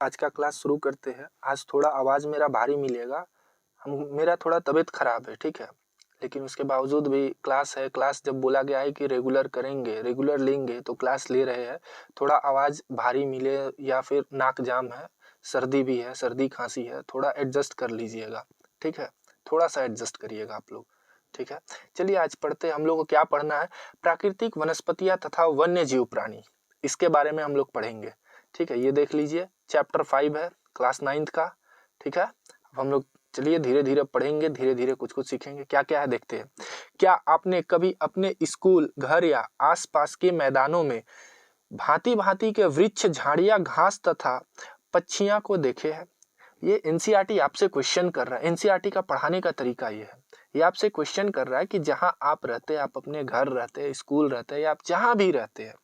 आज का क्लास शुरू करते हैं। आज थोड़ा आवाज़ मेरा भारी मिलेगा, मेरा थोड़ा तबीयत खराब है, ठीक है। लेकिन उसके बावजूद भी क्लास है। क्लास जब बोला गया है कि रेगुलर करेंगे, रेगुलर लेंगे, तो क्लास ले रहे हैं। थोड़ा आवाज़ भारी मिले या फिर नाक जाम है, सर्दी भी है, सर्दी खांसी है, थोड़ा एडजस्ट कर लीजिएगा, ठीक है। थोड़ा सा एडजस्ट करिएगा आप लोग, ठीक है। चलिए आज पढ़ते हैं। हम लोग को क्या पढ़ना है? प्राकृतिक वनस्पतियाँ तथा वन्य जीव प्राणी, इसके बारे में हम लोग पढ़ेंगे, ठीक है। ये देख लीजिए, चैप्टर 5 है, क्लास 9th का, ठीक है। अब हम लोग चलिए धीरे धीरे पढ़ेंगे, धीरे धीरे कुछ कुछ सीखेंगे। क्या क्या है देखते हैं। क्या आपने कभी अपने स्कूल, घर या आसपास के मैदानों में भांति भांति के वृक्ष, झाड़ियां, घास तथा पक्षियां को देखे हैं? ये एनसीईआरटी आपसे क्वेश्चन कर रहा है। एनसीईआरटी का पढ़ाने का तरीका ये है। ये आपसे क्वेश्चन कर रहा है कि जहां आप रहते हैं, आप अपने घर रहते हैं, स्कूल रहते हैं, या आप जहां भी रहते हैं,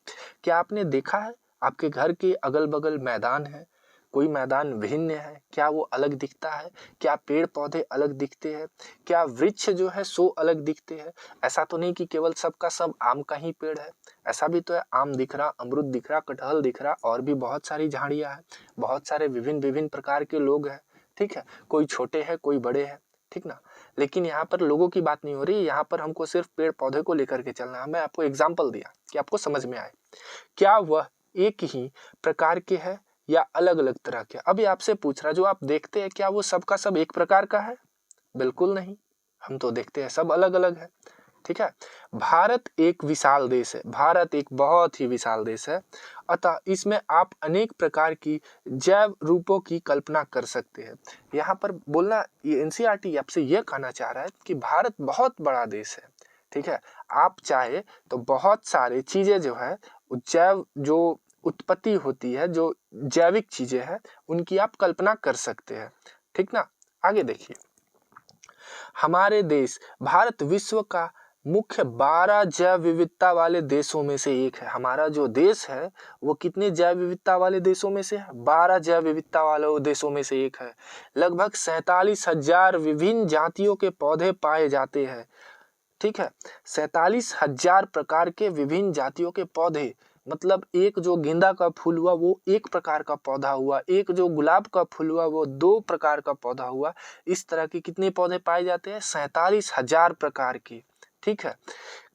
क्या आपने देखा है आपके घर के अगल बगल मैदान है? कोई मैदान भिन्न है? क्या वो अलग दिखता है? क्या पेड़ पौधे अलग दिखते हैं? क्या वृक्ष जो है सो अलग दिखते हैं? ऐसा तो नहीं कि केवल सबका सब आम का ही पेड़ है, ऐसा भी तो है। आम दिख रहा, अमरूद दिख रहा, कटहल दिख रहा, और भी बहुत सारी झाड़ियां हैं, बहुत सारे विभिन्न विभिन्न प्रकार के लोग हैं, ठीक है। कोई छोटे हैं, कोई बड़े हैं, ठीक ना। लेकिन यहाँ पर लोगों की बात नहीं हो रही, यहाँ पर हमको सिर्फ पेड़ पौधे को लेकर के चलना है। मैं आपको एग्जाम्पल दिया कि आपको समझ में आए। क्या वह एक ही प्रकार के है या अलग अलग तरह के? अभी आपसे पूछ रहा, जो आप देखते हैं क्या वो सबका सब एक प्रकार का है? बिल्कुल नहीं, हम तो देखते हैं सब अलग अलग है, ठीक है। भारत एक विशाल देश है, भारत एक बहुत ही विशाल देश है, अतः इसमें आप अनेक प्रकार की जैव रूपों की कल्पना कर सकते हैं। यहाँ पर बोलना, ये एनसीईआरटी आपसे यह कहना चाह रहा है कि भारत बहुत बड़ा देश है, ठीक है। आप चाहे तो बहुत सारे चीजें जो है, जैव जो उत्पत्ति होती है, जो जैविक चीजें हैं, उनकी आप कल्पना कर सकते हैं, ठीक ना। आगे देखिए, हमारे देश भारत विश्व का मुख्य 12 जैव विविधता वाले देशों में से एक है। हमारा जो देश है वो कितने जैव विविधता वाले देशों में से है? 12 जैव विविधता वाले देशों में से एक है। लगभग 47,000 विभिन्न जातियों के पौधे पाए जाते हैं, ठीक है। 47,000 प्रकार के विभिन्न जातियों के पौधे, मतलब एक जो गेंदा का फूल हुआ वो एक प्रकार का पौधा हुआ, एक जो गुलाब का फूल हुआ वो 2 प्रकार का पौधा हुआ। इस तरह के कितने पौधे पाए जाते हैं? 47,000 प्रकार के, ठीक है।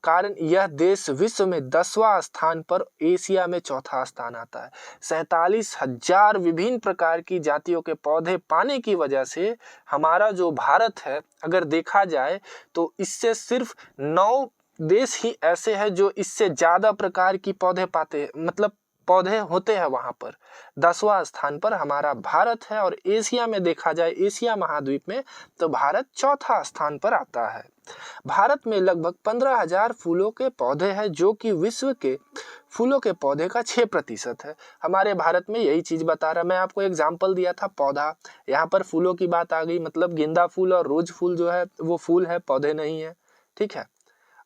कारण यह देश विश्व में 10वां स्थान पर, एशिया में 4था स्थान आता है। 47,000 विभिन्न प्रकार की जातियों के पौधे पाने की वजह से हमारा जो भारत है, अगर देखा जाए तो इससे सिर्फ 9 देश ही ऐसे हैं जो इससे ज्यादा प्रकार की पौधे पाते हैं, मतलब पौधे होते हैं वहां पर। 10वां स्थान पर हमारा भारत है, और एशिया में देखा जाए, एशिया महाद्वीप में, तो भारत 4था स्थान पर आता है। भारत में लगभग 15,000 फूलों के पौधे हैं, जो कि विश्व के फूलों के पौधे का 6% है। हमारे भारत में यही चीज बता रहा। मैं आपको एग्जाम्पल दिया था पौधा, यहाँ पर फूलों की बात आ गई, मतलब गेंदा फूल और रोज फूल जो है वो फूल है, पौधे नहीं है, ठीक है।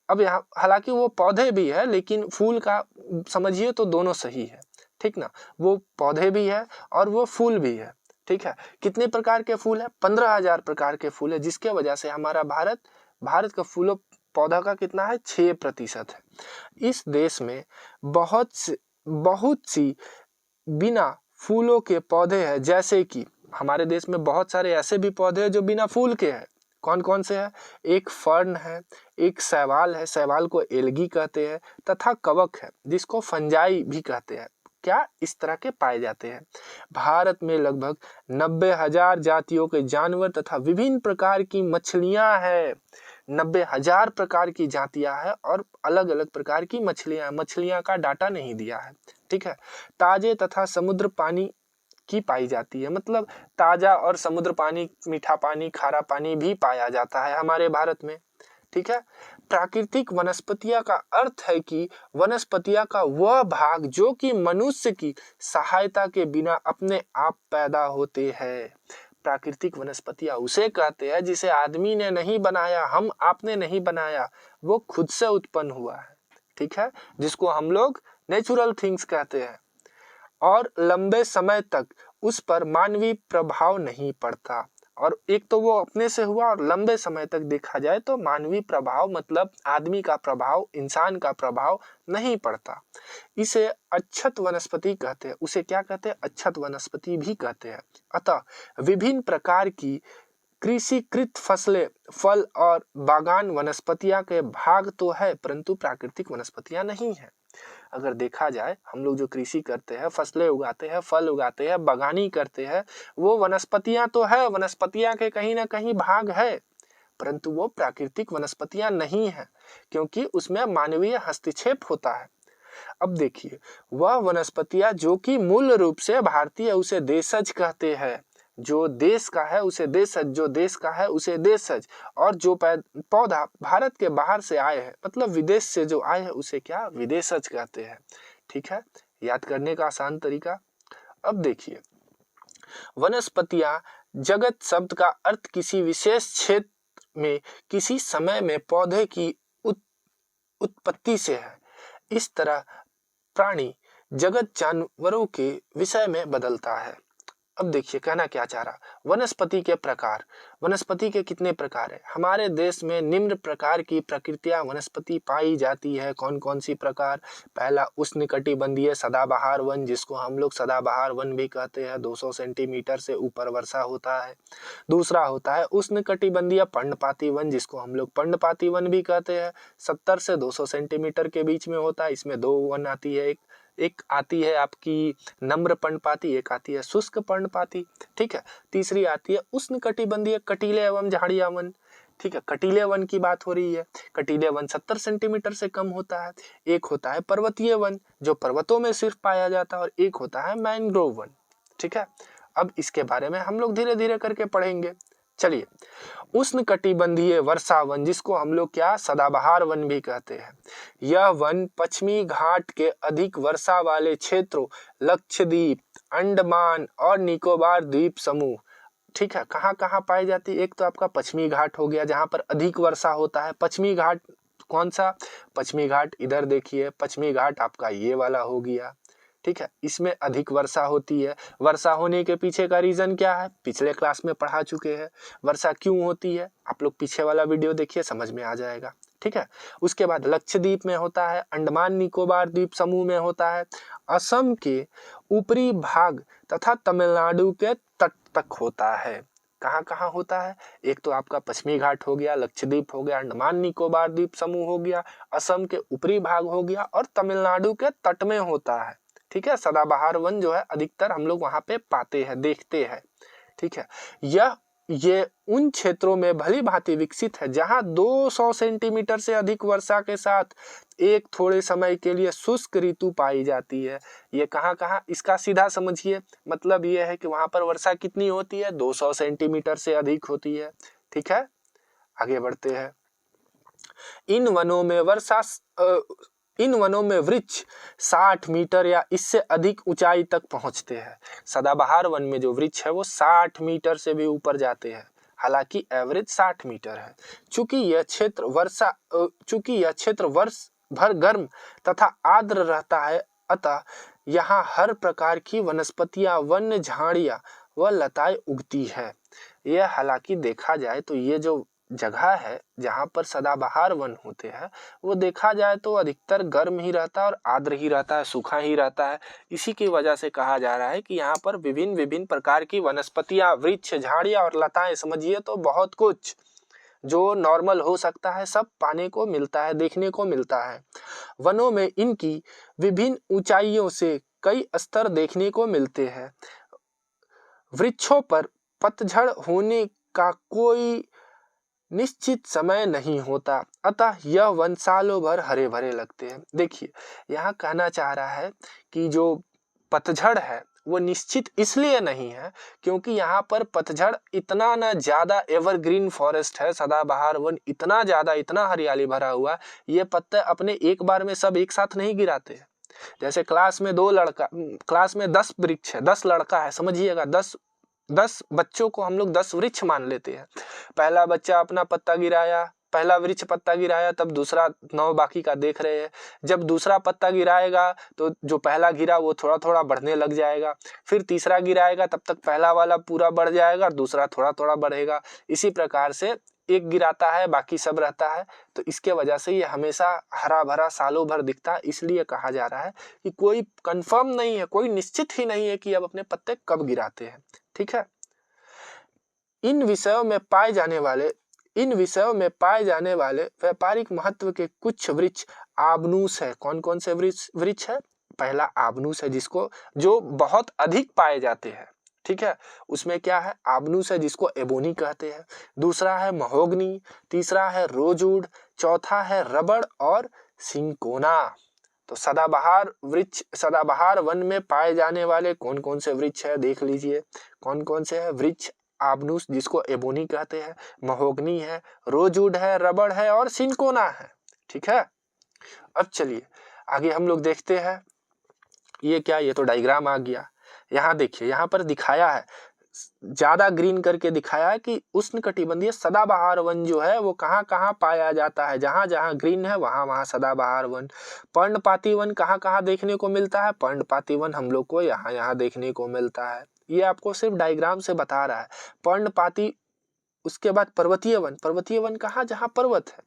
अब यहाँ हालांकि वो पौधे भी है, लेकिन फूल का समझिए तो दोनों सही है, ठीक ना। वो पौधे भी है और वो फूल भी है, ठीक है। कितने प्रकार के फूल है? 15,000 प्रकार के फूल है, जिसके वजह से हमारा भारत का फूलों पौधा का कितना है? 6% है। इस देश में बहुत सी बिना फूलों के पौधे हैं, जैसे कि हमारे देश में बहुत सारे ऐसे भी पौधे हैं जो बिना फूल के हैं। कौन कौन से हैं? एक फर्न है, एक शैवाल है, शैवाल को एल्गी कहते हैं, तथा कवक है जिसको फंजाई भी कहते हैं। क्या इस तरह के पाए जाते हैं। भारत में लगभग 90,000 जातियों के जानवर तथा विभिन्न प्रकार की मछलियां हैं। 90,000 प्रकार की जातियां हैं और अलग अलग प्रकार की मछलियां का डाटा नहीं दिया है, ठीक है। ताजे तथा समुद्र पानी की पाई जाती है, मतलब ताजा और समुद्र पानी, मीठा पानी, खारा पानी भी पाया जाता है हमारे भारत में, ठीक है। प्राकृतिक वनस्पतियां का अर्थ है कि वनस्पतियां का वह भाग जो कि मनुष्य की सहायता के बिना अपने आप पैदा होते हैं। प्राकृतिक वनस्पतियां उसे कहते हैं जिसे आदमी ने नहीं बनाया, हम आपने नहीं बनाया, वो खुद से उत्पन्न हुआ है, ठीक है, जिसको हम लोग नेचुरल थिंग्स कहते हैं, और लंबे समय तक उस पर मानवीय प्रभाव नहीं पड़ता, और एक तो वो अपने से हुआ और लंबे समय तक देखा जाए तो मानवीय प्रभाव मतलब आदमी का प्रभाव, इंसान का प्रभाव नहीं पड़ता। इसे अच्छत वनस्पति कहते हैं। उसे क्या कहते हैं? अच्छत वनस्पति भी कहते हैं। अतः विभिन्न प्रकार की कृषिकृत फसलें, फल और बागान वनस्पतियां के भाग तो है, परंतु प्राकृतिक वनस्पतियां नहीं है। अगर देखा जाए, हम लोग जो कृषि करते हैं, फसलें उगाते हैं, फल उगाते हैं, बागानी करते हैं, वो वनस्पतियां तो है, वनस्पतियां के कहीं ना कहीं भाग है, परंतु वो प्राकृतिक वनस्पतियां नहीं है, क्योंकि उसमें मानवीय हस्तक्षेप होता है। अब देखिए, वह वनस्पतियां जो कि मूल रूप से भारतीय, उसे देशज कहते हैं। जो देश का है उसे देशज, जो देश का है उसे देशज, और जो पौधा भारत के बाहर से आए हैं, मतलब विदेश से जो आए हैं, उसे क्या? विदेशज कहते हैं। ठीक है, याद करने का आसान तरीका। अब देखिए, वनस्पतियां जगत शब्द का अर्थ किसी विशेष क्षेत्र में किसी समय में पौधे की उत्पत्ति से है। इस तरह प्राणी जगत जानवरों के विषय में बदलता है। अब देखिए, कहना क्या चाह रहा, वनस्पति के प्रकार। वनस्पति के कितने प्रकार है? हमारे देश में निम्न प्रकार की प्रकृतियां वनस्पति पाई जाती है। कौन कौन सी प्रकार? पहला, उष्णकटिबंधीय सदाबहार वन, जिसको हम लोग सदाबहार वन भी कहते हैं, 200 सेंटीमीटर से ऊपर वर्षा होता है। दूसरा होता है उष्णकटिबंधीय पर्णपाती वन, जिसको हम लोग पर्णपाती वन भी कहते हैं, 70 से 200 सेंटीमीटर के बीच में होता है। इसमें दो वन आती है, एक आती है आपकी नम्र पर्णपाती, एक आती है शुष्क पर्णपाती। ठीक है, तीसरी आती है उष्णकटिबंधीय कटीले एवं झाड़िया वन। ठीक है, कटीले वन की बात हो रही है। कटीले वन 70 सेंटीमीटर से कम होता है। एक होता है पर्वतीय वन, जो पर्वतों में सिर्फ पाया जाता है, और एक होता है मैंग्रोव वन। ठीक है, अब इसके बारे में हम लोग धीरे धीरे करके पढ़ेंगे। चलिए, उष्णकटिबंधीय वर्षा वन, जिसको हम लोग क्या? सदाबहार वन भी कहते हैं। यह वन पश्चिमी घाट के अधिक वर्षा वाले क्षेत्रों, लक्षद्वीप, अंडमान और निकोबार द्वीप समूह, ठीक है, कहाँ कहाँ पाई जाती है? एक तो आपका पश्चिमी घाट हो गया, जहाँ पर अधिक वर्षा होता है। पश्चिमी घाट कौन सा? पश्चिमी घाट इधर देखिए, पश्चिमी घाट आपका ये वाला हो गया। ठीक है, इसमें अधिक वर्षा होती है। वर्षा होने के पीछे का रीजन क्या है? पिछले क्लास में पढ़ा चुके हैं। वर्षा क्यों होती है? आप लोग पीछे वाला वीडियो देखिए, समझ में आ जाएगा। ठीक है, उसके बाद लक्षद्वीप में होता है, अंडमान निकोबार द्वीप समूह में होता है, असम के ऊपरी भाग तथा तमिलनाडु के तट तक होता है। कहाँ कहाँ होता है? एक तो आपका पश्चिमी घाट हो गया, लक्षद्वीप हो गया, अंडमान निकोबार द्वीप समूह हो गया, असम के ऊपरी भाग हो गया, और तमिलनाडु के तट में होता है। ठीक है, सदाबहार वन जो है अधिकतर हम लोग वहां पे पाते हैं, देखते हैं। ठीक है, ये उन क्षेत्रों में भली भांति विकसित है जहां 200 सेंटीमीटर से अधिक वर्षा के साथ एक थोड़े समय के लिए शुष्क ऋतु पाई जाती है। ये कहाँ कहाँ? इसका सीधा समझिए, मतलब ये है कि वहां पर वर्षा कितनी होती है? 200 सेंटीमीटर से अधिक होती है। ठीक है, आगे बढ़ते हैं। इन वनों में वृक्ष 60 मीटर या इससे अधिक ऊंचाई तक पहुंचते हैं। सदाबहार वन में जो वृक्ष है वो 60 मीटर से भी ऊपर जाते हैं, हालांकि एवरेज 60 मीटर है। चूंकि यह क्षेत्र वर्ष भर गर्म तथा आर्द्र रहता है, अतः यहाँ हर प्रकार की वनस्पतियां, वन्य झाड़ियां व लताएं उगती है। यह हालांकि देखा जाए तो ये जो जगह है जहाँ पर सदाबहार वन होते हैं, वो देखा जाए तो अधिकतर गर्म ही रहता है और आर्द्र ही रहता है, सूखा ही रहता है। इसी की वजह से कहा जा रहा है कि यहाँ पर विभिन्न विभिन्न प्रकार की वनस्पतियां, वृक्ष, झाड़ियां और लताएं, समझिए तो बहुत कुछ जो नॉर्मल हो सकता है, सब पाने को मिलता है, देखने को मिलता है। वनों में इनकी विभिन्न ऊंचाइयों से कई स्तर देखने को मिलते हैं। वृक्षों पर पतझड़ होने का कोई निश्चित समय नहीं होता, अतः यह वन सालों भर हरे भरे लगते हैं। देखिए, यहाँ कहना चाह रहा है कि जो पतझड़ है वो निश्चित इसलिए नहीं है क्योंकि यहाँ पर पतझड़ इतना ना ज्यादा एवरग्रीन फॉरेस्ट है, सदाबहार वन इतना ज्यादा, इतना हरियाली भरा हुआ, ये पत्ते अपने एक बार में सब एक साथ नहीं गिराते हैं। जैसे क्लास में 10 वृक्ष है, 10 लड़का है, समझिएगा, 10 बच्चों को हम लोग 10 वृक्ष मान लेते हैं। पहला बच्चा अपना पत्ता गिराया, पहला वृक्ष पत्ता गिराया तब दूसरा 9 बाकी का देख रहे हैं। जब दूसरा पत्ता गिराएगा तो जो पहला गिरा वो थोड़ा थोड़ा बढ़ने लग जाएगा, फिर तीसरा गिराएगा तब तक पहला वाला पूरा बढ़ जाएगा और दूसरा थोड़ा थोड़ा बढ़ेगा। इसी प्रकार से एक गिराता है बाकी सब रहता है, तो इसके वजह से ये हमेशा हरा भरा सालों भर दिखता है। इसलिए कहा जा रहा है कि कोई कंफर्म नहीं है, कोई निश्चित ही नहीं है कि अब अपने पत्ते कब गिराते हैं। ठीक है, इन विषयों में पाए जाने वाले व्यापारिक महत्व के कुछ वृक्ष आबनूस है। कौन कौन से वृक्ष है? पहला आबनूस है, जिसको जो बहुत अधिक पाए जाते हैं। ठीक है, उसमें क्या है? आबनूस है, जिसको एबोनी कहते हैं। दूसरा है महोगनी, तीसरा है रोजवुड, चौथा है रबड़ और सिंकोना। तो सदाबहार वन में पाए जाने वाले कौन कौन से वृक्ष है देख लीजिए। कौन कौन से है? वृक्ष आबनूस, जिसको एबोनी कहते हैं, महोगनी है, रोजवुड है, रबड़ है और सिंकोना है। ठीक है, अब चलिए आगे हम लोग देखते हैं। ये क्या? ये तो डायग्राम आ गया। यहाँ देखिए, यहाँ पर दिखाया है, ज्यादा ग्रीन करके दिखाया है कि उष्णकटिबंधीय सदाबहार वन जो है वो कहाँ कहाँ पाया जाता है। जहाँ जहाँ ग्रीन है वहाँ वहाँ सदाबहार वन। पर्णपाती वन कहाँ कहाँ देखने को मिलता है? पर्णपाती वन हम लोग को यहाँ यहाँ देखने को मिलता है। ये आपको सिर्फ डायग्राम से बता रहा है पर्णपाती। उसके बाद पर्वतीय वन कहाँ? जहाँ पर्वत है।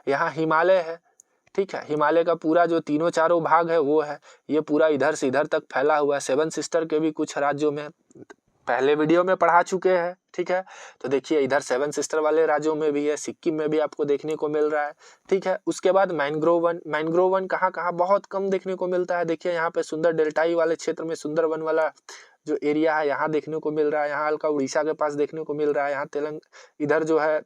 यहाँ हिमालय है। ठीक है, हिमालय का पूरा जो तीनों चारों भाग है वो है, ये पूरा इधर से इधर तक फैला हुआ है। 7 सिस्टर के भी कुछ राज्यों में पहले वीडियो में पढ़ा चुके हैं। ठीक है, तो देखिए इधर 7 सिस्टर वाले राज्यों में भी है, सिक्किम में भी आपको देखने को मिल रहा है। ठीक है, उसके बाद मैंग्रोव वन कहाँ कहाँ? बहुत कम देखने को मिलता है। देखिए यहाँ पे सुंदर डेल्टाई वाले क्षेत्र में सुंदरवन वाला जो एरिया है यहाँ देखने को मिल रहा है। यहाँ हल्का उड़ीसा के पास देखने को मिल रहा है। यहाँ इधर जो है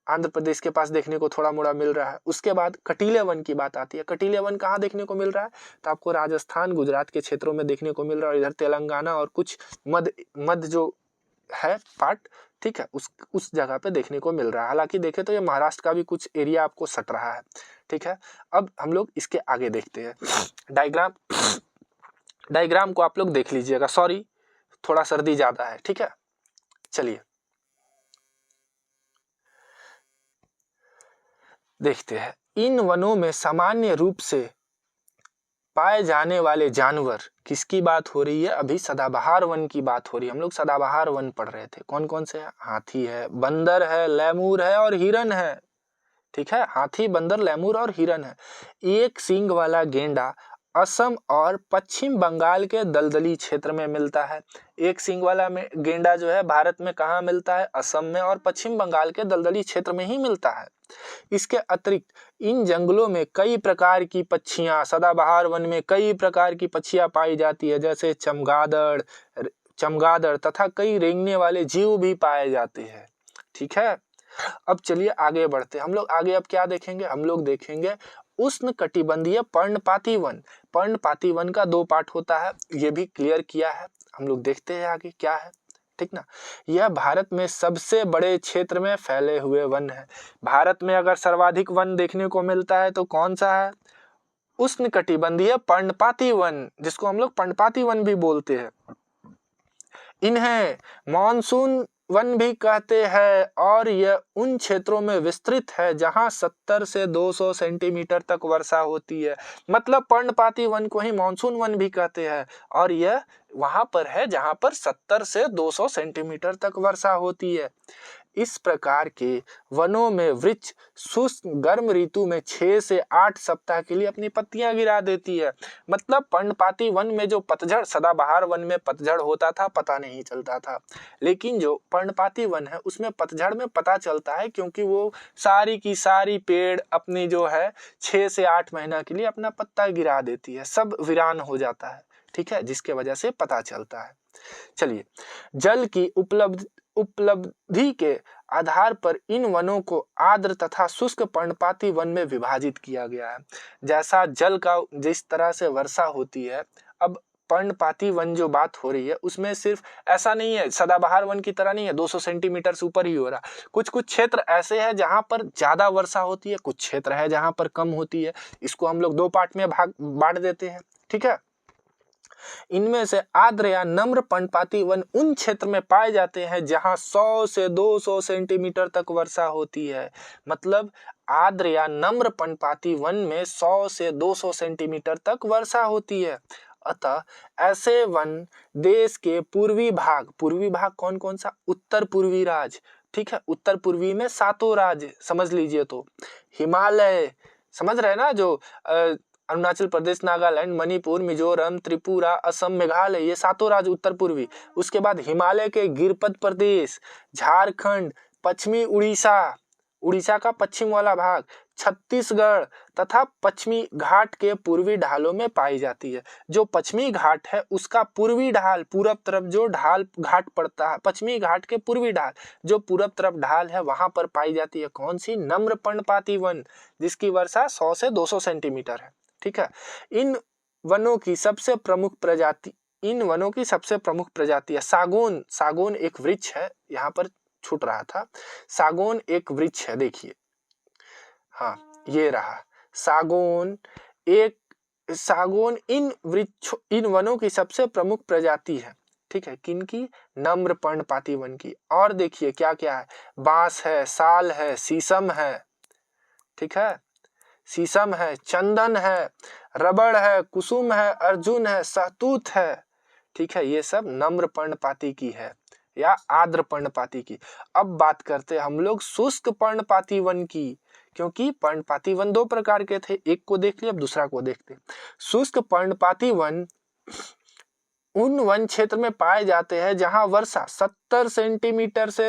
आंध्र प्रदेश के पास देखने को थोड़ा मोड़ा मिल रहा है। उसके बाद कटीले वन की बात आती है। कटीले वन कहाँ देखने को मिल रहा है? तो आपको राजस्थान गुजरात के क्षेत्रों में देखने को मिल रहा है। इधर तेलंगाना और कुछ मध्य जो है पार्ट, ठीक है, उस जगह पे देखने को मिल रहा है। हालांकि देखे तो ये महाराष्ट्र का भी कुछ एरिया आपको सट रहा है। ठीक है, अब हम लोग इसके आगे देखते हैं। डायग्राम को आप लोग देख लीजिएगा। सॉरी, थोड़ा सर्दी ज्यादा है। ठीक है, चलिए देखते हैं। इन वनों में सामान्य रूप से पाए जाने वाले जानवर, किसकी बात हो रही है? अभी सदाबहार वन की बात हो रही है। हम लोग सदाबहार वन पढ़ रहे थे। कौन कौन से है? हाथी है, बंदर है, लैमूर है और हिरन है। ठीक है, हाथी, बंदर, लैमूर और हिरन है। एक सींग वाला गेंडा असम और पश्चिम बंगाल के दलदली क्षेत्र में मिलता है। एक सींग वाला गेंडा जो है भारत में कहाँ मिलता है? असम में और पश्चिम बंगाल के दलदली क्षेत्र में ही मिलता है। इसके अतिरिक्त इन जंगलों में कई प्रकार की पक्षियां, सदाबहार वन में कई प्रकार की पक्षियां पाई जाती है, जैसे चमगादड़ तथा कई रेंगने वाले जीव भी पाए जाते हैं। ठीक है, अब चलिए आगे बढ़ते हैं। हम लोग आगे अब क्या देखेंगे? हम लोग देखेंगे उष्णकटिबंधीय पर्णपाती वन। पर्णपाती वन का 2 पार्ट होता है, ये भी क्लियर किया है। हम लोग देखते हैं आगे क्या है। ठीक ना, यह भारत में सबसे बड़े क्षेत्र में फैले हुए वन है। भारत में अगर सर्वाधिक वन देखने को मिलता है तो कौन सा है? उष्णकटिबंधीय पर्णपाती वन, जिसको हम लोग पर्णपाती वन भी बोलते हैं। इन्हें मॉनसून वन भी कहते हैं और यह उन क्षेत्रों में विस्तृत है जहां 70 से 200 सेंटीमीटर तक वर्षा होती है। मतलब पर्णपाती वन को ही मॉनसून वन भी कहते हैं और यह वहां पर है जहां पर 70 से 200 सेंटीमीटर तक वर्षा होती है। इस प्रकार के वनों में वृक्ष शुष्क गर्म ऋतु में 6 से 8 सप्ताह के लिए अपनी पत्तियां गिरा देती है। मतलब पर्णपाती वन में जो पतझड़, सदाबहार वन में पतझड़ होता था पता नहीं चलता था, लेकिन जो पर्णपाती वन है उसमें पतझड़ में पता चलता है, क्योंकि वो सारी की सारी पेड़ अपनी जो है 6 से 8 महीना के लिए अपना पत्ता गिरा देती है, सब वीरान हो जाता है। ठीक है, जिसके वजह से पता चलता है। चलिए, जल की उपलब्धि के आधार पर इन वनों को आर्द्र तथा शुष्क पर्णपाती वन में विभाजित किया गया है। जैसा जल का जिस तरह से वर्षा होती है, अब पर्णपाती वन जो बात हो रही है उसमें सिर्फ ऐसा नहीं है, सदाबहार वन की तरह नहीं है 200 सेंटीमीटर से ऊपर ही हो रहा। कुछ कुछ क्षेत्र ऐसे हैं जहां पर ज्यादा वर्षा होती है, कुछ क्षेत्र है जहां पर कम होती है। इसको हम लोग 2 पार्ट में बांट देते हैं। ठीक है, इनमें से आर्द्र या नम्र पर्णपाती वन उन क्षेत्र में पाए जाते हैं जहां 100 से 200 सेंटीमीटर तक वर्षा होती है। मतलब आर्द्र या नम्र पर्णपाती वन में 100 से 200 सेंटीमीटर तक वर्षा होती है। अतः ऐसे वन देश के पूर्वी भाग कौन कौन सा? उत्तर पूर्वी राज्य, ठीक है, उत्तर पूर्वी में 7 राज्य समझ लीजिए। तो हिमालय समझ रहे हैं ना, जो अरुणाचल प्रदेश, नागालैंड, मणिपुर, मिजोरम, त्रिपुरा, असम, मेघालय, ये 7 राज्य उत्तर पूर्वी। उसके बाद हिमालय के गिरपद प्रदेश, झारखंड, पश्चिमी उड़ीसा का पश्चिम वाला भाग, छत्तीसगढ़ तथा पश्चिमी घाट के पूर्वी ढालों में पाई जाती है। जो पश्चिमी घाट है उसका पूर्वी ढाल, पूरब तरफ जो ढाल घाट पड़ता है, पश्चिमी घाट के पूर्वी ढाल जो पूरब तरफ ढाल है वहां पर पाई जाती है कौन सी? नम्र पर्णपाती वन, जिसकी वर्षा 100 से 200 सेंटीमीटर है। ठीक है। इन वनों की सबसे प्रमुख प्रजाति है सागौन। सागौन एक वृक्ष है, यहाँ पर छूट रहा था। सागौन एक वृक्ष है, देखिए, हाँ ये रहा सागौन। इन वनों की सबसे प्रमुख प्रजाति है। ठीक है, किनकी? नम्र पर्णपाती वन की। और देखिए क्या क्या है, बांस है, साल है, शीशम है, ठीक है, शीशम है, चंदन है, रबड़ है, कुसुम है, अर्जुन है, सहतूत है। ठीक है, ये सब नम्र पर्णपाती की है या आर्द्र पर्णपाती की। अब बात करते हैं हम लोग शुष्क पर्णपाती वन की, क्योंकि पर्णपाती वन 2 प्रकार के थे, एक को देख लिया, अब दूसरा को देखते हैं। शुष्क पर्णपाती वन उन वन क्षेत्र में पाए जाते हैं जहां वर्षा 70 सेंटीमीटर से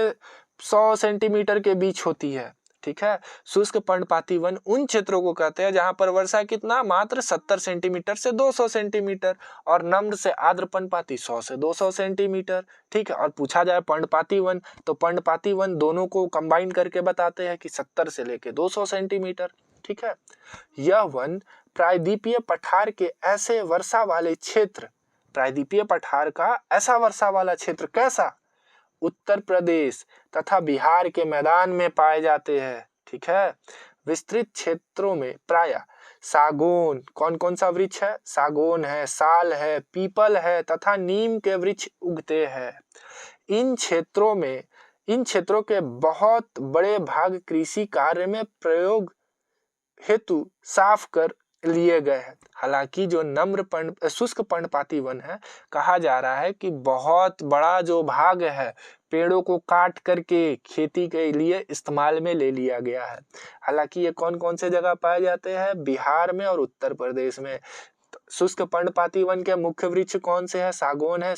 100 सेंटीमीटर के बीच होती है। ठीक है, शुष्क पर्णपाती वन उन क्षेत्रों को कहते हैं जहां पर वर्षा कितना? मात्र 70 सेंटीमीटर से 200 सेंटीमीटर, और नम्र से आर्द्र पर्णपाती 100 से 200 सेंटीमीटर। ठीक है, और पूछा जाए पर्णपाती वन, तो पर्णपाती वन दोनों को कंबाइन करके बताते हैं कि 70 से लेके 200 सेंटीमीटर। ठीक है, यह वन प्रायद्वीपीय पठार के ऐसे वर्षा वाले क्षेत्र, प्रायद्वीपीय पठार का ऐसा वर्षा वाला क्षेत्र कैसा? उत्तर प्रदेश तथा बिहार के मैदान में पाए जाते हैं। ठीक है, विस्तृत क्षेत्रों में प्रायः सागौन, कौन कौन सा वृक्ष है? सागौन है, साल है, पीपल है तथा नीम के वृक्ष उगते हैं। इन क्षेत्रों के बहुत बड़े भाग कृषि कार्य में प्रयोग हेतु साफ कर लिए गए हैं। हालांकि जो शुष्क पर्णपाती वन है, कहा जा रहा है कि बहुत बड़ा जो भाग है पेड़ों को काट करके खेती के लिए इस्तेमाल में ले लिया गया है। हालांकि ये कौन कौन से जगह पाए जाते हैं? बिहार में और उत्तर प्रदेश में। शुष्क पर्णपाती वन के मुख्य वृक्ष कौन से हैं? सागौन है,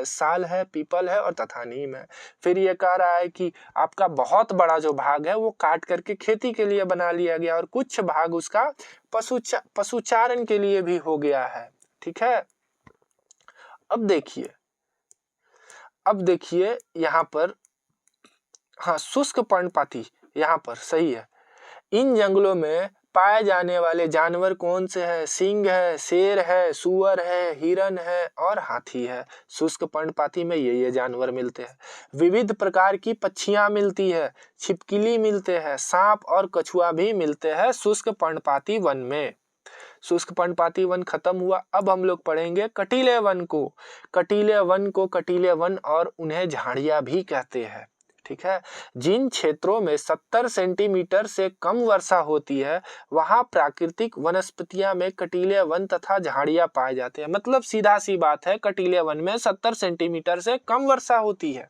साल है, पीपल है और तथा नीम है। फिर ये कह रहा है कि आपका बहुत बड़ा जो भाग है वो काट करके खेती के लिए बना लिया गया और कुछ भाग उसका पशुचारण के लिए भी हो गया है। ठीक है, अब देखिए यहाँ पर, हाँ शुष्क पर्णपाती यहाँ पर सही है। इन जंगलों में पाए जाने वाले जानवर कौन से हैं? सिंह है, शेर है, सूअर है, हिरन है और हाथी है। शुष्क पर्णपाती में ये जानवर मिलते हैं। विविध प्रकार की पक्षियां मिलती है, छिपकली मिलते हैं, सांप और कछुआ भी मिलते हैं शुष्क पर्णपाती वन में। शुष्क पर्णपाती वन खत्म हुआ। अब हम लोग पढ़ेंगे कटीले वन को। कटीले वन और उन्हें झाड़ियां भी कहते हैं। ठीक है, जिन क्षेत्रों में 70 सेंटीमीटर से कम वर्षा होती है वहां प्राकृतिक वनस्पतियां में कटीले वन तथा झाड़ियां पाए जाते हैं। मतलब सीधा सी बात है, कटीले वन में 70 सेंटीमीटर से कम वर्षा होती है।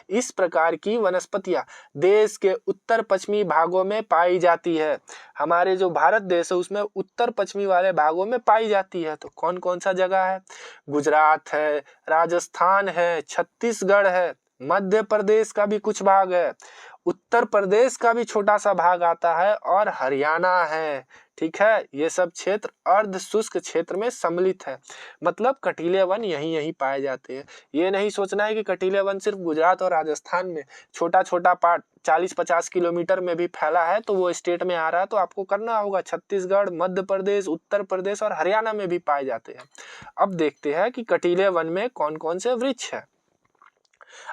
इस प्रकार की वनस्पतियां देश के उत्तर पश्चिमी भागों में पाई जाती है। हमारे जो भारत देश है उसमें उत्तर पश्चिमी वाले भागों में पाई जाती है। तो कौन कौन सा जगह है? गुजरात है, राजस्थान है, छत्तीसगढ़ है, मध्य प्रदेश का भी कुछ भाग है, उत्तर प्रदेश का भी छोटा सा भाग आता है और हरियाणा है। ठीक है, ये सब क्षेत्र अर्ध शुष्क क्षेत्र में सम्मिलित है। मतलब कटीले वन यहीं पाए जाते हैं। ये नहीं सोचना है कि कटीले वन सिर्फ गुजरात और राजस्थान में छोटा छोटा पार्ट 40-50 किलोमीटर में भी फैला है तो वो स्टेट में आ रहा है, तो आपको करना होगा छत्तीसगढ़, मध्य प्रदेश, उत्तर प्रदेश और हरियाणा में भी पाए जाते हैं। अब देखते हैं कि कटीले वन में कौन कौन से वृक्ष है।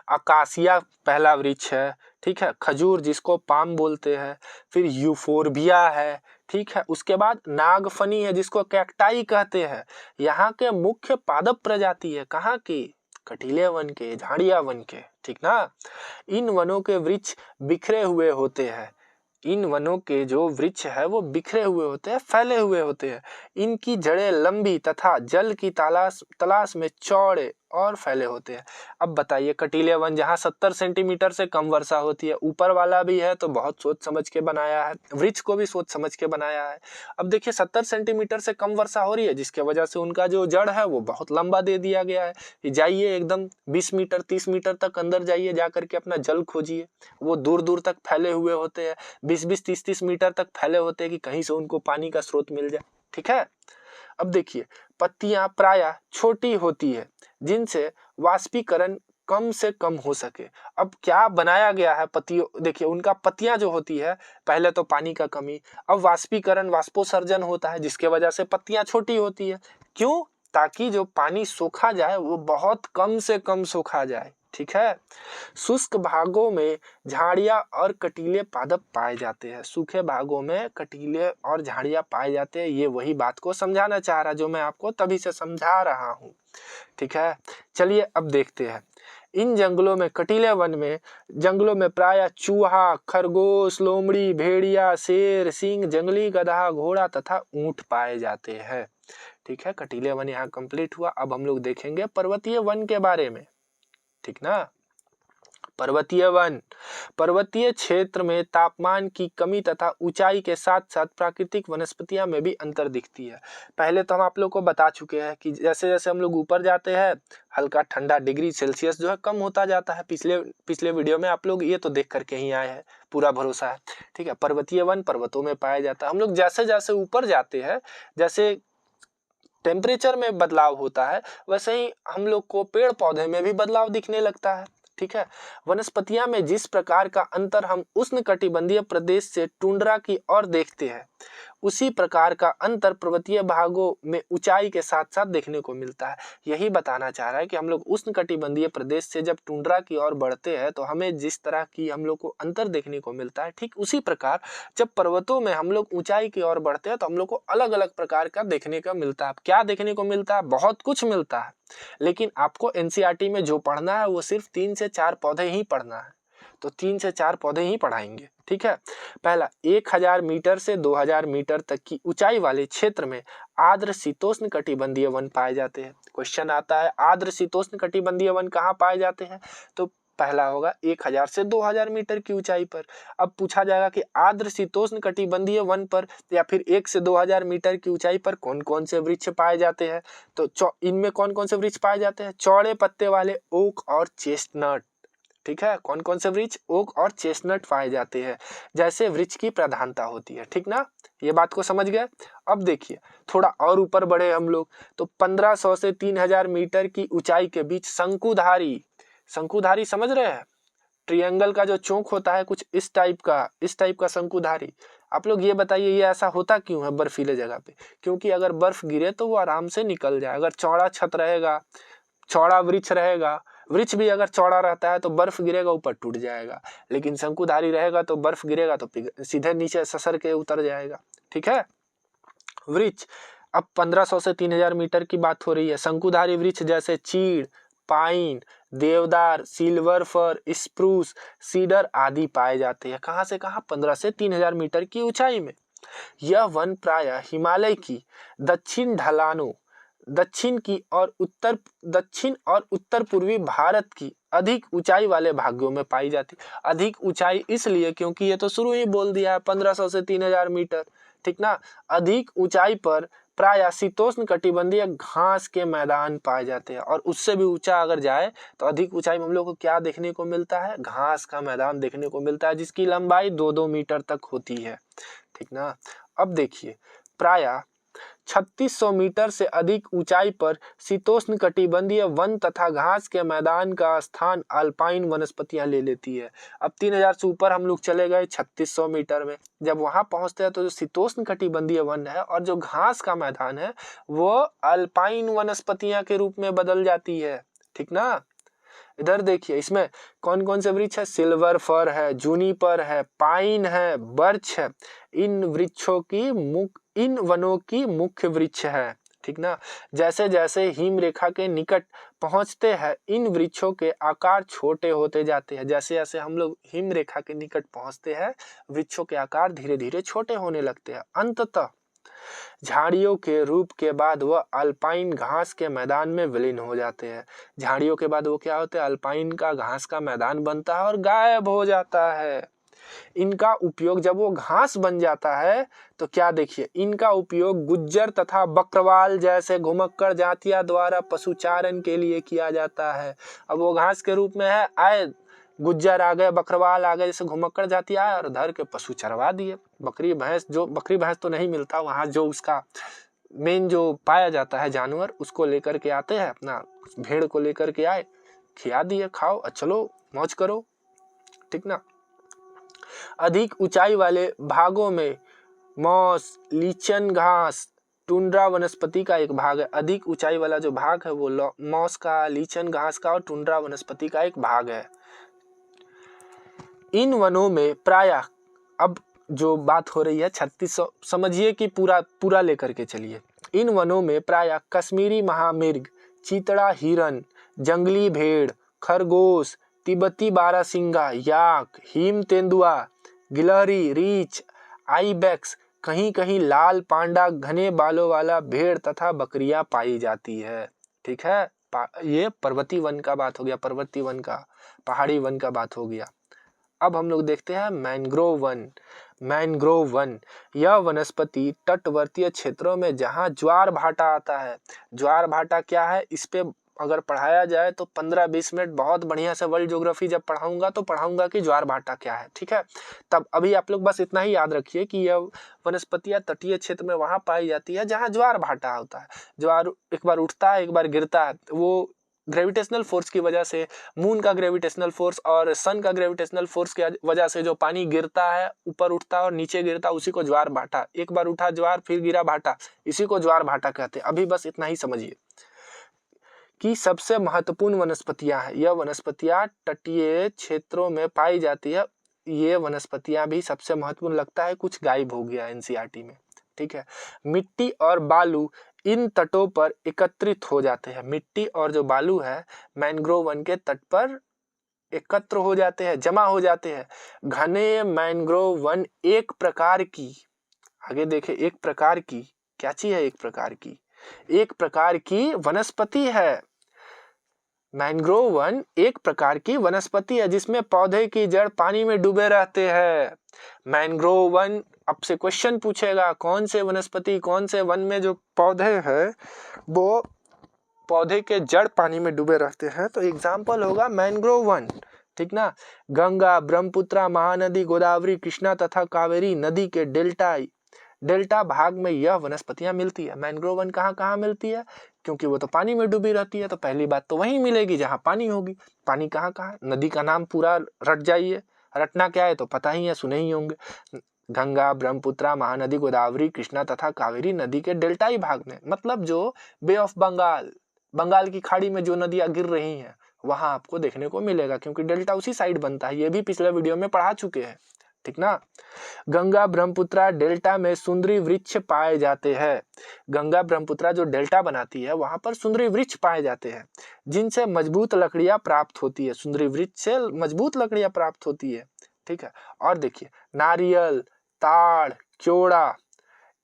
अकासिया पहला वृक्ष है, ठीक है, खजूर जिसको पाम बोलते हैं, फिर यूफोरबिया है, ठीक है। उसके बाद नागफनी है जिसको कैक्टाई कहते हैं, यहाँ के मुख्य पादप प्रजाति है, कहाँ की, कटीले वन के, झाड़िया वन के, ठीक ना। इन वनों के वृक्ष बिखरे हुए होते हैं, इन वनों के जो वृक्ष है वो बिखरे हुए होते हैं, फैले हुए होते हैं। इनकी जड़ें लंबी तथा जल की तलाश में चौड़े और फैले होते हैं। अब बताइए, कटीले वन जहाँ 70 सेंटीमीटर से कम वर्षा होती है, ऊपर वाला भी है तो बहुत सोच समझ के बनाया है, वृक्ष को भी सोच समझ के बनाया है। अब देखिए 70 सेंटीमीटर से कम वर्षा हो रही है जिसके वजह से उनका जो जड़ है वो बहुत लंबा दे दिया गया है कि जाइए एकदम 20 मीटर 30 मीटर तक अंदर जाइए, जा करके अपना जल खोजिए। वो दूर दूर तक फैले हुए होते हैं, 20-20 30-30 मीटर तक फैले होते हैं कि कहीं से उनको पानी का स्रोत मिल जाए, ठीक है। अब देखिए पत्तियां प्रायः छोटी होती है जिनसे वाष्पीकरण कम से कम हो सके। अब क्या बनाया गया है पत्तियों, देखिए उनका पत्तियां जो होती है, पहले तो पानी का कमी, अब वाष्पीकरण वाष्पोसर्जन होता है जिसके वजह से पत्तियां छोटी होती है। क्यों? ताकि जो पानी सोखा जाए वो बहुत कम से कम सोखा जाए, ठीक है। शुष्क भागों में झाड़ियां और कटीले पादप पाए जाते हैं, सूखे भागों में कटीले और झाड़ियां पाए जाते हैं। ये वही बात को समझाना चाह रहा जो मैं आपको तभी से समझा रहा हूँ, ठीक है। चलिए अब देखते हैं, इन जंगलों में, कटीले वन में जंगलों में प्रायः चूहा, खरगोश, लोमड़ी, भेड़िया, शेर, सिंह, जंगली गधा, घोड़ा तथा ऊंट पाए जाते हैं, ठीक है। कटीले वन यहाँ कंप्लीट हुआ। अब हम लोग देखेंगे पर्वतीय वन के बारे में, ठीक ना। पर्वतीय वन, पर्वतीय क्षेत्र में तापमान की कमी तथा ऊंचाई के साथ साथ प्राकृतिक वनस्पतियां में भी अंतर दिखती है। पहले तो हम आप लोग को बता चुके हैं कि जैसे जैसे हम लोग ऊपर जाते हैं हल्का ठंडा डिग्री सेल्सियस जो है कम होता जाता है। पिछले वीडियो में आप लोग ये तो देख करके ही आए हैं, पूरा भरोसा है, ठीक है। पर्वतीय वन पर्वतों में पाया जाता है। हम लोग जैसे जैसे ऊपर जाते हैं, जैसे टेम्परेचर में बदलाव होता है, वैसे ही हम लोग को पेड़ पौधे में भी बदलाव दिखने लगता है, ठीक है। वनस्पतियां में जिस प्रकार का अंतर हम उष्णकटिबंधीय प्रदेश से टुंड्रा की ओर देखते हैं, उसी प्रकार का अंतर पर्वतीय भागों में ऊंचाई के साथ साथ देखने को मिलता है। यही बताना चाह रहा है कि हम लोग उष्णकटिबंधीय प्रदेश से जब टुंड्रा की ओर बढ़ते हैं तो हमें जिस तरह की हम लोग को अंतर देखने को मिलता है, ठीक उसी प्रकार जब पर्वतों में हम लोग ऊंचाई की ओर बढ़ते हैं तो हम लोग को अलग अलग प्रकार का देखने का मिलता है। क्या देखने को मिलता है? बहुत कुछ मिलता है, लेकिन आपको एनसीईआरटी में जो पढ़ना है वो सिर्फ 3 से 4 पौधे ही पढ़ना है, तो 3 से 4 पौधे ही पढ़ाएंगे, ठीक है। पहला, 1000 मीटर से 2000 मीटर तक की ऊंचाई वाले क्षेत्र में आर्द्र शीतोष्ण कटिबंधीय वन पाए जाते हैं। क्वेश्चन आता है आर्द्र शीतोष्ण कटिबंधीय वन कहाँ पाए जाते हैं, तो पहला होगा 1000 से 2000 मीटर की ऊंचाई पर। अब पूछा जाएगा कि आर्द्र शीतोष्ण कटिबंधीय वन पर या फिर 1 से 2000 मीटर की ऊंचाई पर कौन कौन से वृक्ष पाए जाते हैं, तो इनमें कौन कौन से वृक्ष पाए जाते हैं? चौड़े पत्ते वाले ओक और चेस्टनट, ठीक है। कौन कौन से वृक्ष? ओक और चेस्टनट पाए जाते हैं, जैसे वृक्ष की प्रधानता होती है, ठीक ना। ये बात को समझ गए। अब देखिए थोड़ा और ऊपर बढ़े हम लोग, तो 1500 से 3000 मीटर की ऊंचाई के बीच शंकुधारी, शंकुधारी समझ रहे हैं, ट्रायंगल का जो चौक होता है कुछ इस टाइप का शंकुधारी। आप लोग ये बताइए ये ऐसा होता क्यों है बर्फीले जगह पे? क्योंकि अगर बर्फ गिरे तो वो आराम से निकल जाए। अगर चौड़ा छत रहेगा, चौड़ा वृक्ष रहेगा, वृक्ष भी अगर चौड़ा रहता है तो बर्फ गिरेगा ऊपर टूट जाएगा, लेकिन शंकुधारी रहेगा तो बर्फ गिरेगा तो सीधे नीचे ससर के उतर जाएगा, ठीक है। वृक्ष, अब 1500 से 3000 मीटर की बात हो रही है। शंकुधारी वृक्ष जैसे चीड़, पाइन, देवदार, सिल्वर फर, स्प्रूस, सीडर आदि पाए जाते हैं। कहां से कहां? 15 से 3000 मीटर की ऊंचाई में। यह वन प्रायः हिमालय की दक्षिण ढलानों, दक्षिण और उत्तर पूर्वी भारत की अधिक ऊंचाई वाले भागों में पाई जाती। अधिक ऊंचाई इसलिए क्योंकि ये तो शुरू ही बोल दिया है 1500 से 3000 मीटर, ठीक ना। अधिक ऊंचाई पर प्रायः शीतोष्ण कटिबंधीय घास के मैदान पाए जाते हैं, और उससे भी ऊंचा अगर जाए तो अधिक ऊंचाई में हम लोग को क्या देखने को मिलता है? घास का मैदान देखने को मिलता है, जिसकी लंबाई 2-2 मीटर तक होती है, ठीक ना। अब देखिए प्रायः 3600 मीटर से अधिक ऊंचाई पर शीतोष्ण कटिबंधीय वन तथा घास के मैदान का स्थान अल्पाइन वनस्पतियां ले लेती है। अब 3000 से ऊपर हम लोग चले गए 3600 मीटर में, जब वहां पहुंचते हैं तो जो शीतोष्ण कटिबंधीय वन है और जो घास का मैदान है वो अल्पाइन वनस्पतियां के रूप में बदल जाती है, ठीक ना। इधर देखिए इसमें कौन कौन से वृक्ष है, सिल्वर फर है, जूनिपर है, पाइन है, बर्च है। इन वनों की मुख्य वृक्ष है, ठीक ना। जैसे जैसे हिम रेखा के निकट पहुंचते हैं इन वृक्षों के आकार छोटे होते जाते हैं। जैसे जैसे हम लोग हिम रेखा के निकट पहुंचते हैं वृक्षों के आकार धीरे धीरे छोटे होने लगते हैं। अंततः झाड़ियों के रूप के बाद वह अल्पाइन घास के मैदान में विलीन हो जाते हैं। झाड़ियों के बाद वो क्या होते हैं, अल्पाइन का घास का मैदान बनता है और गायब हो जाता है। इनका उपयोग जब वो घास बन जाता है तो क्या देखिए, इनका उपयोग गुज्जर तथा बकरवाल जैसे घुमक्कड़ जातियों द्वारा पशुचारण के लिए किया जाता है। अब वो घास के रूप में है, आए गुज्जर आ गए, बकरवाल आ गए, जैसे घुमक्कड़ जाति आए और धर के पशु चरवा दिए। बकरी भैंस तो नहीं मिलता वहाँ, जो उसका मेन जो पाया जाता है जानवर उसको लेकर के आते हैं, अपना भेड़ को लेकर के आए, खिया दिए, खाओ चलो मौज करो, ठीक ना। अधिक ऊंचाई वाले भागों में मॉस, लीचन घास, टुंड्रा वनस्पति का एक भाग है। अधिक ऊंचाई वाला जो भाग है वो मॉस का, लीचन घास का और टुंड्रा वनस्पति का एक भाग है। इन वनों में प्रायः, अब जो बात हो रही है 3600 समझिए कि पूरा लेकर के चलिए। इन वनों में प्रायः कश्मीरी महामृग, चीतड़ा हिरन, जंगली भेड़, खरगोश, तिब्बती बारहसिंगा, याक, हिम तेंदुआ, गिलहरी, रीछ, आइबेक्स, कहीं कहीं लाल पांडा, घने बालों वाला भेड़ तथा बकरियां पाई जाती है, ठीक है। ये पर्वतीय वन का बात हो गया, पर्वतीय वन का, पहाड़ी वन का बात हो गया। अब हम लोग देखते हैं मैंग्रोव वन। मैंग्रोव वन यह वनस्पति तटवर्तीय क्षेत्रों में जहां ज्वार भाटा आता है। ज्वार भाटा क्या है, इस पे अगर पढ़ाया जाए तो 15-20 मिनट बहुत बढ़िया से वर्ल्ड ज्योग्राफी जब पढ़ाऊंगा तो पढ़ाऊंगा कि ज्वार भाटा क्या है, ठीक है। तब अभी आप लोग बस इतना ही याद रखिए कि यह वनस्पतियां तटीय क्षेत्र में वहां पाई जाती है जहां ज्वार भाटा होता है। ज्वार एक बार उठता है एक बार गिरता है, वो ग्रेविटेशनल फोर्स की वजह से, मून का ग्रेविटेशनल फोर्स और सन का ग्रेविटेशनल फोर्स की वजह से जो पानी गिरता है, ऊपर उठता है और नीचे गिरता है, उसी को ज्वार भाटा, एक बार उठा ज्वार फिर गिरा भाटा, इसी को ज्वार भाटा कहते हैं। अभी बस इतना ही समझिए कि सबसे महत्वपूर्ण वनस्पतियां हैं। यह वनस्पतियां तटीय क्षेत्रों में पाई जाती है। ये वनस्पतियां भी सबसे महत्वपूर्ण लगता है, कुछ गायब हो गया एनसीईआरटी में, ठीक है। मिट्टी और बालू इन तटों पर एकत्रित हो जाते हैं। मिट्टी और जो बालू है मैंग्रोव वन के तट पर एकत्र हो जाते हैं, जमा हो जाते हैं। घने मैंग्रोव वन एक प्रकार की, आगे देखे, एक प्रकार की क्या चीज है, एक प्रकार की वनस्पति है। मैंग्रोव वन एक प्रकार की वनस्पति है जिसमें पौधे की जड़ पानी में डूबे रहते हैं। मैंग्रोव वन आपसे क्वेश्चन पूछेगा कौन से वनस्पति, कौन से वन में जो पौधे हैं वो पौधे के जड़ पानी में डूबे रहते हैं, तो एग्जाम्पल होगा मैंग्रोव वन, ठीक ना। गंगा, ब्रह्मपुत्र, महानदी, गोदावरी, कृष्णा तथा कावेरी नदी के डेल्टा भाग में यह वनस्पतियां मिलती है। मैंग्रोव वन कहाँ कहाँ मिलती है, क्योंकि वो तो पानी में डूबी रहती है, तो पहली बात तो वहीं मिलेगी जहाँ पानी होगी। पानी कहाँ कहाँ, नदी का नाम पूरा रट जाइए, रटना क्या है तो पता ही है, सुने ही होंगे। गंगा, ब्रह्मपुत्र, महानदी, गोदावरी, कृष्णा तथा कावेरी नदी के डेल्टाई भाग में, मतलब जो बे ऑफ बंगाल की खाड़ी में जो नदियां गिर रही हैं वहां आपको देखने को मिलेगा, क्योंकि डेल्टा उसी साइड बनता है। ये भी पिछले वीडियो में पढ़ा चुके हैं, ठीक ना। गंगा ब्रह्मपुत्र डेल्टा में सुंदरी वृक्ष पाए जाते हैं। गंगा ब्रह्मपुत्र जो डेल्टा बनाती है वहां पर सुंदरी वृक्ष पाए जाते हैं जिनसे मजबूत लकड़ियां प्राप्त होती है। सुंदरी वृक्ष से मजबूत लकड़ियां प्राप्त होती है, ठीक है। और देखिए नारियल, ताड़, क्योड़ा,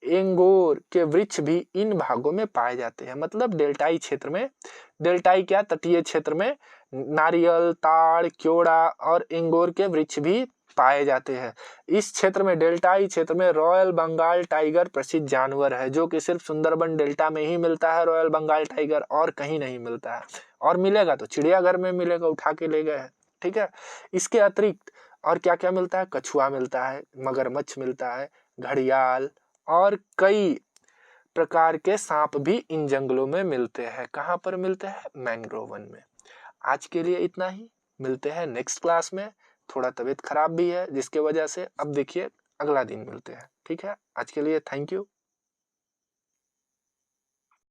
एंगोर के वृक्ष भी इन भागों में पाए जाते हैं। मतलब डेल्टाई क्षेत्र में, डेल्टाई क्या, तटीय क्षेत्र में नारियल, ताड़, क्योड़ा और एंगोर के वृक्ष भी पाए जाते हैं। इस क्षेत्र में, डेल्टाई क्षेत्र में रॉयल बंगाल टाइगर प्रसिद्ध जानवर है, जो कि सिर्फ सुंदरबन डेल्टा में ही मिलता है। रॉयल बंगाल टाइगर और कहीं नहीं मिलता है, और मिलेगा तो चिड़ियाघर में मिलेगा, उठा के ले गए हैं, ठीक है। इसके अतिरिक्त और क्या क्या मिलता है, कछुआ मिलता है, मगरमच्छ मिलता है, घड़ियाल और कई प्रकार के सांप भी इन जंगलों में मिलते हैं। कहाँ पर मिलते हैं, मैंग्रोव वन में। आज के लिए इतना ही, मिलते हैं नेक्स्ट क्लास में। थोड़ा तबीयत खराब भी है जिसके वजह से अब देखिए अगला दिन मिलते हैं, ठीक है। आज के लिए थैंक यू।